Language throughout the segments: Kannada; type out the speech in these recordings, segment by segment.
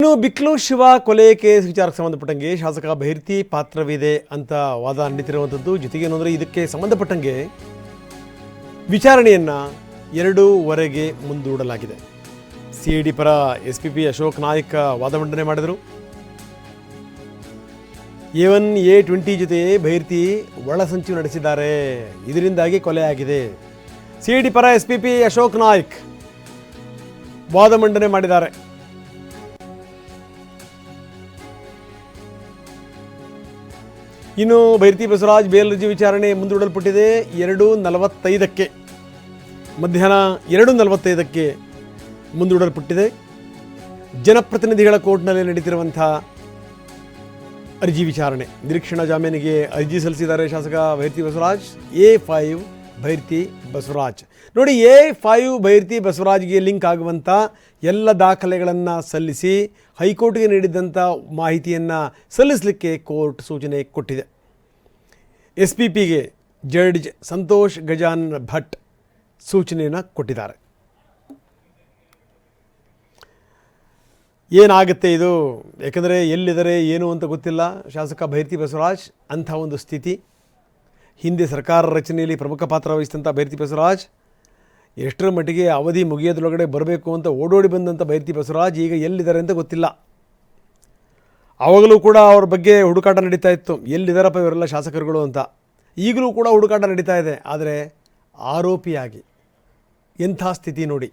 ಇನ್ನು ಬಿಕ್ಲು ಶಿವ ಕೊಲೆ ಕೇಸ್ ವಿಚಾರಕ್ಕೆ ಸಂಬಂಧಪಟ್ಟಂಗೆ ಶಾಸಕ ಬೈರತಿ ಪಾತ್ರವಿದೆ ಅಂತ ವಾದ ನಡೀತಿರುವಂಥದ್ದು. ಜೊತೆಗೆ ಏನಂದರೆ ಇದಕ್ಕೆ ಸಂಬಂಧಪಟ್ಟಂಗೆ ವಿಚಾರಣೆಯನ್ನು 2:15ಗೆ ಮುಂದೂಡಲಾಗಿದೆ. CID ಪರ SPP ಅಶೋಕ್ ನಾಯ್ಕ್ ವಾದ ಮಂಡನೆ ಮಾಡಿದರು. A1 A20 ಜೊತೆ ಬೈರತಿ ಒಳಸಂಚು ನಡೆಸಿದ್ದಾರೆ, ಇದರಿಂದಾಗಿ ಕೊಲೆ ಆಗಿದೆ. CID ಪರ SPP ಅಶೋಕ್ ನಾಯ್ಕ್ ವಾದ ಮಂಡನೆ ಮಾಡಿದ್ದಾರೆ. ಇನ್ನು ಬೈರತಿ ಬಸವರಾಜ್ ಬೇಲ್ ಅರ್ಜಿ ವಿಚಾರಣೆ ಮುಂದೂಡಲ್ಪಟ್ಟಿದೆ 2:45ಕ್ಕೆ, ಮಧ್ಯಾಹ್ನ 2:45ಕ್ಕೆ ಮುಂದೂಡಲ್ಪಟ್ಟಿದೆ. ಜನಪ್ರತಿನಿಧಿಗಳ ಕೋರ್ಟ್ನಲ್ಲಿ ನಡೀತಿರುವಂಥ ಅರ್ಜಿ ವಿಚಾರಣೆ. ನಿರೀಕ್ಷಣಾ ಜಾಮೀನಿಗೆ ಅರ್ಜಿ ಸಲ್ಲಿಸಿದ್ದಾರೆ ಶಾಸಕ ಬೈರತಿ ಬಸವರಾಜ್. A5 ಬೈರತಿ ಬಸವರಾಜ್. ನೋಡಿ, A5 ಬೈರತಿ ಬಸವರಾಜ್ಗೆ ಲಿಂಕ್ ಆಗುವಂಥ ಎಲ್ಲ ದಾಖಲೆಗಳನ್ನು ಸಲ್ಲಿಸಿ ಹೈಕೋರ್ಟ್ಗೆ ನೀಡಿದಂಥ ಮಾಹಿತಿಯನ್ನು ಸಲ್ಲಿಸಲಿಕ್ಕೆ ಕೋರ್ಟ್ ಸೂಚನೆ ಕೊಟ್ಟಿದೆ. SPPಗೆ ಜಡ್ಜ್ ಸಂತೋಷ್ ಗಜಾನನ್ ಭಟ್ ಸೂಚನೆಯನ್ನು ಕೊಟ್ಟಿದ್ದಾರೆ. ಏನಾಗುತ್ತೆ ಇದು? ಯಾಕಂದರೆ ಎಲ್ಲಿದ್ದಾರೆ ಏನು ಅಂತ ಗೊತ್ತಿಲ್ಲ ಶಾಸಕ ಬೈರತಿ ಬಸವರಾಜ್. ಅಂಥ ಒಂದು ಸ್ಥಿತಿ. ಹಿಂದೆ ಸರ್ಕಾರ ರಚನೆಯಲ್ಲಿ ಪ್ರಮುಖ ಪಾತ್ರ ವಹಿಸಿದಂಥ ಬೈರತಿ ಬಸವರಾಜ್ ಎಷ್ಟರ ಮಟ್ಟಿಗೆ ಅವಧಿ ಮುಗಿಯೋದ್ರೊಳಗಡೆ ಬರಬೇಕು ಅಂತ ಓಡೋಡಿ ಬಂದಂಥ ಬೈರತಿ ಬಸವರಾಜ್ ಈಗ ಎಲ್ಲಿದ್ದಾರೆ ಅಂತ ಗೊತ್ತಿಲ್ಲ. ಆವಾಗಲೂ ಕೂಡ ಅವ್ರ ಬಗ್ಗೆ ಹುಡುಕಾಟ ನಡೀತಾ ಇತ್ತು, ಎಲ್ಲಿದ್ದಾರಪ್ಪ ಇವರೆಲ್ಲ ಶಾಸಕರುಗಳು ಅಂತ. ಈಗಲೂ ಕೂಡ ಹುಡುಕಾಟ ನಡೀತಾ ಇದೆ. ಆದರೆ ಆರೋಪಿಯಾಗಿ ಎಂಥ ಸ್ಥಿತಿ ನೋಡಿ.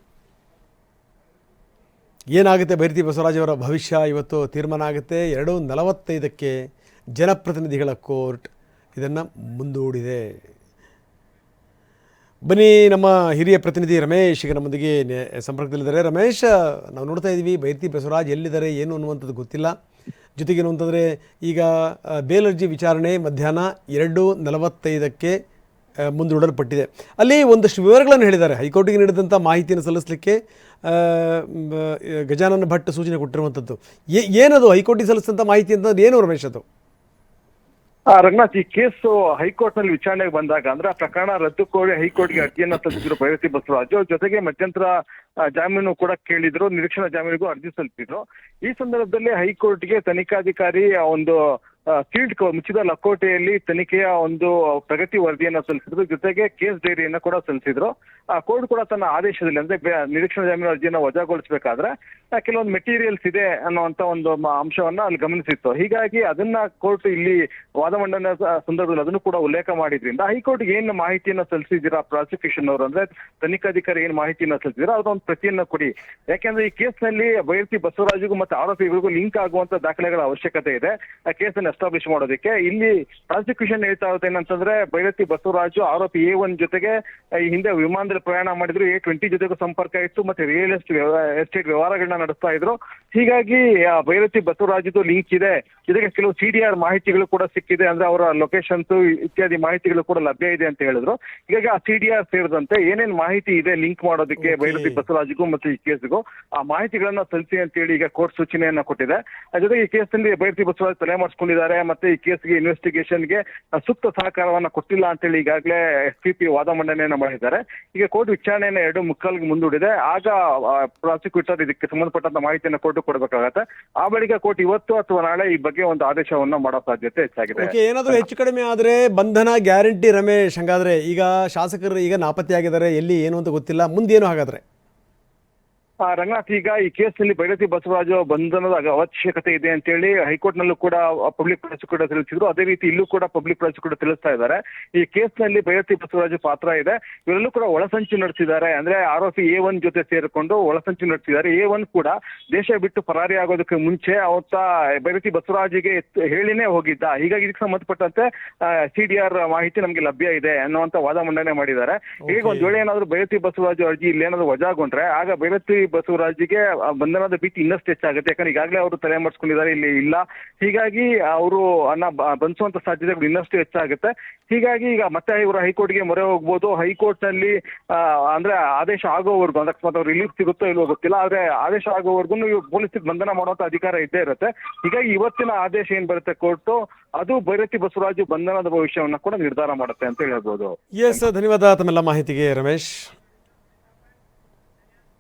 ಏನಾಗುತ್ತೆ ಬೈರತಿ ಬಸವರಾಜ್ ಅವರ ಭವಿಷ್ಯ ಇವತ್ತು ತೀರ್ಮಾನ ಆಗುತ್ತೆ. 2:45ಕ್ಕೆ ಜನಪ್ರತಿನಿಧಿಗಳ ಕೋರ್ಟ್ ಇದನ್ನು ಮುಂದೂಡಿದೆ. ಬನ್ನಿ, ನಮ್ಮ ಹಿರಿಯ ಪ್ರತಿನಿಧಿ ರಮೇಶ್ ಈಗ ನಮ್ಮೊಂದಿಗೆ ಸಂಪರ್ಕದಲ್ಲಿದ್ದಾರೆ. ರಮೇಶ್, ನಾವು ನೋಡ್ತಾ ಇದ್ದೀವಿ ಬೈರತಿ ಬಸವರಾಜ್ ಎಲ್ಲಿದ್ದಾರೆ ಏನು ಅನ್ನುವಂಥದ್ದು ಗೊತ್ತಿಲ್ಲ. ಜೊತೆಗೇನು ಅಂತಂದರೆ ಈಗ ಬೇಲ್ ಅರ್ಜಿ ವಿಚಾರಣೆ ಮಧ್ಯಾಹ್ನ 2:45ಕ್ಕೆ ಮುಂದೂಡಲ್ಪಟ್ಟಿದೆ. ಅಲ್ಲಿ ಒಂದಷ್ಟು ವಿವರಗಳನ್ನು ಹೇಳಿದ್ದಾರೆ. ಹೈಕೋರ್ಟಿಗೆ ನೀಡಿದಂಥ ಮಾಹಿತಿಯನ್ನು ಸಲ್ಲಿಸಲಿಕ್ಕೆ ಗಜಾನನ ಭಟ್ ಸೂಚನೆ ಕೊಟ್ಟಿರುವಂಥದ್ದು. ಏನದು ಹೈಕೋರ್ಟಿಗೆ ಸಲ್ಲಿಸಿದಂಥ ಮಾಹಿತಿ ಅಂತ ಏನು ರಮೇಶ್ ಅದು? ರಂಗನಾಥ್, ಈ ಕೇಸು ಹೈಕೋರ್ಟ್ ನಲ್ಲಿ ವಿಚಾರಣೆಗೆ ಬಂದಾಗ ಅಂದ್ರೆ ಆ ಪ್ರಕರಣ ರದ್ದು ಕೋರಿ ಹೈಕೋರ್ಟ್ಗೆ ಅರ್ಜಿಯನ್ನ ಸಲ್ಲಿಸಿದ್ರು ಬೈರತಿ ಬಸವರಾಜ್. ಜೊತೆಗೆ ಮಧ್ಯಂತರ ಜಾಮೀನು ಕೂಡ ಕೇಳಿದ್ರು, ನಿರೀಕ್ಷಣಾ ಜಾಮೀನಿಗೂ ಅರ್ಜಿ ಸಲ್ಲಿಸಿದ್ರು. ಈ ಸಂದರ್ಭದಲ್ಲಿ ಹೈಕೋರ್ಟ್ಗೆ ತನಿಖಾಧಿಕಾರಿ ಒಂದು ಸೀಲ್ಡ್ ಮುಚ್ಚಿದ ಲಕೋಟೆಯಲ್ಲಿ ತನಿಖೆಯ ಒಂದು ಪ್ರಗತಿ ವರದಿಯನ್ನ ಸಲ್ಲಿಸಿದ್ರು. ಜೊತೆಗೆ ಕೇಸ್ ಡೈರಿಯನ್ನ ಕೂಡ ಸಲ್ಲಿಸಿದ್ರು. ಕೋರ್ಟ್ ಕೂಡ ತನ್ನ ಆದೇಶದಲ್ಲಿ ಅಂದ್ರೆ ನಿರೀಕ್ಷಣಾ ಜಾಮೀನು ಅರ್ಜಿಯನ್ನ ವಜಾಗೊಳಿಸಬೇಕಾದ್ರೆ ಕೆಲವೊಂದು ಮೆಟೀರಿಯಲ್ಸ್ ಇದೆ ಅನ್ನುವಂತ ಒಂದು ಅಂಶವನ್ನ ಅಲ್ಲಿ ಗಮನಿಸಿತ್ತು. ಹೀಗಾಗಿ ಅದನ್ನ ಕೋರ್ಟ್ ಇಲ್ಲಿ ವಾದ ಮಂಡನೆ ಸಂದರ್ಭದಲ್ಲಿ ಅದನ್ನು ಕೂಡ ಉಲ್ಲೇಖ ಮಾಡಿದ್ರಿಂದ ಹೈಕೋರ್ಟ್ಗೆ ಏನ್ ಮಾಹಿತಿಯನ್ನ ಸಲ್ಲಿಸಿದ್ದೀರಾ ಪ್ರಾಸಿಕ್ಯೂಷನ್ ಅವರು, ಅಂದ್ರೆ ತನಿಖಾಧಿಕಾರಿ ಏನ್ ಮಾಹಿತಿಯನ್ನ ಸಲ್ಲಿಸಿದ್ದೀರಾ ಅದೊಂದು ಪ್ರತಿಯನ್ನ ಕೊಡಿ. ಯಾಕೆಂದ್ರೆ ಈ ಕೇಸ್ನಲ್ಲಿ ಬೈರತಿ ಬಸವರಾಜ್ಗೂ ಮತ್ತೆ ಆರೋಪಿಗಳಿಗೂ ಲಿಂಕ್ ಆಗುವಂತ ದಾಖಲೆಗಳ ಅವಶ್ಯಕತೆ ಇದೆ ಆ ಕೇಸನ್ನು ಎಸ್ಟಾಬ್ಲಿಷ್ ಮಾಡೋದಕ್ಕೆ. ಇಲ್ಲಿ ಪ್ರಾಸಿಕ್ಯೂಷನ್ ಹೇಳ್ತಾ ಇರುತ್ತೆ ಏನಂತಂದ್ರೆ ಬೈರತಿ ಬಸವರಾಜು ಆರೋಪಿ A1 ಜೊತೆಗೆ ಈ ಹಿಂದೆ ವಿಮಾನದಲ್ಲಿ ಪ್ರಯಾಣ ಮಾಡಿದ್ರು, A20 ಜೊತೆಗೂ ಸಂಪರ್ಕ ಇತ್ತು, ಮತ್ತೆ ರಿಯಲ್ ಎಸ್ಟೇಟ್ ವ್ಯವಹಾರಗಳನ್ನ ನಡೆಸ್ತಾ ಇದ್ರು. ಹೀಗಾಗಿ ಬೈರತಿ ಬಸವರಾಜದು ಲಿಂಕ್ ಇದೆ. ಜೊತೆಗೆ ಕೆಲವು CDR ಮಾಹಿತಿಗಳು ಕೂಡ ಸಿಕ್ಕಿದೆ, ಅಂದ್ರೆ ಅವರ ಲೊಕೇಶನ್ಸ್ ಇತ್ಯಾದಿ ಮಾಹಿತಿಗಳು ಕೂಡ ಲಭ್ಯ ಇದೆ ಅಂತ ಹೇಳಿದ್ರು. ಹೀಗಾಗಿ ಆ CDR ಸೇರಿದಂತೆ ಏನೇನ್ ಮಾಹಿತಿ ಇದೆ ಲಿಂಕ್ ಮಾಡೋದಕ್ಕೆ ಬೈರತಿ ಬಸವರಾಜ್ಗೂ ಮತ್ತೆ ಈ ಕೇಸ್ಗೂ ಆ ಮಾಹಿತಿಗಳನ್ನ ಸಲ್ಲಿಸಿ ಅಂತ ಹೇಳಿ ಈಗ ಕೋರ್ಟ್ ಸೂಚನೆಯನ್ನ ಕೊಟ್ಟಿದೆ. ಜೊತೆಗೆ ಈ ಕೇಸ್ನಲ್ಲಿ ಬೈರತಿ ಬಸವರಾಜ್ ತಲೆ ಮಾಡಿಸ್ಕೊಂಡಿದ್ದಾರೆ, ಮತ್ತೆ ಈ ಕೇಸ್ಗೆ ಇನ್ವೆಸ್ಟಿಗೇಷನ್ಗೆ ಸೂಕ್ತ ಸಹಕಾರವನ್ನ ಕೊಟ್ಟಿಲ್ಲ ಅಂತ ಹೇಳಿ ಈಗಾಗಲೇ SPP ವಾದ ಮಂಡನೆಯನ್ನ ಮಾಡಿದ್ದಾರೆ. ಈಗ ಕೋರ್ಟ್ ವಿಚಾರಣೆಯನ್ನ 2:45ಗೆ ಮುಂದೂಡಿದೆ. ಆಗ ಪ್ರಾಸಿಕ್ಯೂಟರ್ ಇದಕ್ಕೆ ಸಂಬಂಧಪಟ್ಟಂತ ಮಾಹಿತಿಯನ್ನು ಕೋರ್ಟ್ ಕೊಡಬೇಕಾಗತ್ತೆ. ಆ ಬಳಿಕ ಕೋರ್ಟ್ ಇವತ್ತು ಅಥವಾ ನಾಳೆ ಈ ಬಗ್ಗೆ ಒಂದು ಆದೇಶವನ್ನ ಮಾಡೋ ಸಾಧ್ಯತೆ ಹೆಚ್ಚಾಗಿದೆ. ಏನಾದರೂ ಹೆಚ್ಚು ಕಡಿಮೆ ಆದರೆ ಬಂಧನ ಗ್ಯಾರಂಟಿ ರಮೇಶ್. ಹಂಗಾದ್ರೆ ಈಗ ಶಾಸಕರು ಈಗ ನಾಪತ್ತೆಯಾಗಿದ್ದಾರೆ, ಎಲ್ಲಿ ಏನು ಅಂತ ಗೊತ್ತಿಲ್ಲ, ಮುಂದೇನು ಹಾಗಾದ್ರೆ? ರಂಗನಾಥ್, ಈಗ ಈ ಕೇಸ್ನಲ್ಲಿ ಬೈರತಿ ಬಸವರಾಜು ಬಂಧನದ ಅವಶ್ಯಕತೆ ಇದೆ ಅಂತ ಹೇಳಿ ಹೈಕೋರ್ಟ್ ನಲ್ಲೂ ಕೂಡ ಪಬ್ಲಿಕ್ ಪ್ರಾಸಿಕ್ಯೂಟರ್ ತಿಳಿಸಿದ್ರು. ಅದೇ ರೀತಿ ಇಲ್ಲೂ ಕೂಡ ಪಬ್ಲಿಕ್ ಪ್ರಾಸಿಕ್ಯೂಟರ್ ತಿಳಿಸ್ತಾ ಇದ್ದಾರೆ. ಈ ಕೇಸ್ನಲ್ಲಿ ಬೈರತಿ ಬಸವರಾಜು ಪಾತ್ರ ಇದೆ. ಇವರೆಲ್ಲೂ ಕೂಡ ಒಳಸಂಚು ನಡೆಸಿದ್ದಾರೆ, ಅಂದ್ರೆ ಆರೋಪಿ A1 ಜೊತೆ ಸೇರಿಕೊಂಡು ಒಳಸಂಚು ನಡೆಸಿದ್ದಾರೆ. A1 ಕೂಡ ದೇಶ ಬಿಟ್ಟು ಪರಾರಿ ಆಗೋದಕ್ಕೆ ಮುಂಚೆ ಅವತ್ತ ಬೈರತಿ ಬಸವರಾಜಿಗೆ ಹೇಳಿನೇ ಹೋಗಿದ್ದ. ಹೀಗಾಗಿ ಇದಕ್ಕೆ ಸಂಬಂಧಪಟ್ಟಂತೆ CDR ಮಾಹಿತಿ ನಮ್ಗೆ ಲಭ್ಯ ಇದೆ ಅನ್ನುವಂತ ವಾದ ಮಂಡನೆ ಮಾಡಿದ್ದಾರೆ. ಈಗ ಒಂದ್ ವೇಳೆ ಏನಾದ್ರು ಬೈರತಿ ಬಸವರಾಜು ಅರ್ಜಿ ಇಲ್ಲಿ ಏನಾದ್ರು ವಜಾಗೊಂಡ್ರೆ ಆಗ ಬೈರತಿ ಬಸವರಾಜ್ಗೆ ಬಂಧನದ ಭೀತಿ ಇನ್ನಷ್ಟು ಹೆಚ್ಚಾಗುತ್ತೆ. ಯಾಕಂದ್ರೆ ಈಗಾಗಲೇ ಅವರು ತಲೆ ಮಾಡಿಸ್ಕೊಂಡಿದ್ದಾರೆ, ಇಲ್ಲಿ ಇಲ್ಲ. ಹೀಗಾಗಿ ಅವರು ಬಂಧಿಸುವಂತ ಸಾಧ್ಯತೆಗಳು ಇನ್ನಷ್ಟು ಹೆಚ್ಚಾಗುತ್ತೆ. ಹೀಗಾಗಿ ಈಗ ಮತ್ತೆ ಇವರು ಹೈಕೋರ್ಟ್ಗೆ ಮೊರೆ ಹೋಗ್ಬೋದು. ಹೈಕೋರ್ಟ್ ನಲ್ಲಿ ಅಂದ್ರೆ ಆದೇಶ ಆಗೋವರೆಗೂ ಅಕಸ್ಮಾತ್ ಅವ್ರು ರಿಲೀಫ್ ಸಿಗುತ್ತೋ ಇಲ್ವೋ ಗೊತ್ತಿಲ್ಲ, ಆದ್ರೆ ಆದೇಶ ಆಗೋವರೆಗೂ ಪೊಲೀಸ್ ಬಂಧನ ಮಾಡುವಂತ ಅಧಿಕಾರ ಇದ್ದೇ ಇರುತ್ತೆ. ಹೀಗಾಗಿ ಇವತ್ತಿನ ಆದೇಶ ಏನ್ ಬರುತ್ತೆ ಕೋರ್ಟ್, ಅದು ಬೈರತಿ ಬಸವರಾಜು ಬಂಧನದ ಭವಿಷ್ಯವನ್ನ ಕೂಡ ನಿರ್ಧಾರ ಮಾಡುತ್ತೆ ಅಂತ ಹೇಳ್ಬೋದು. ಧನ್ಯವಾದ ತಮ್ಮೆಲ್ಲ ಮಾಹಿತಿಗೆ ರಮೇಶ್.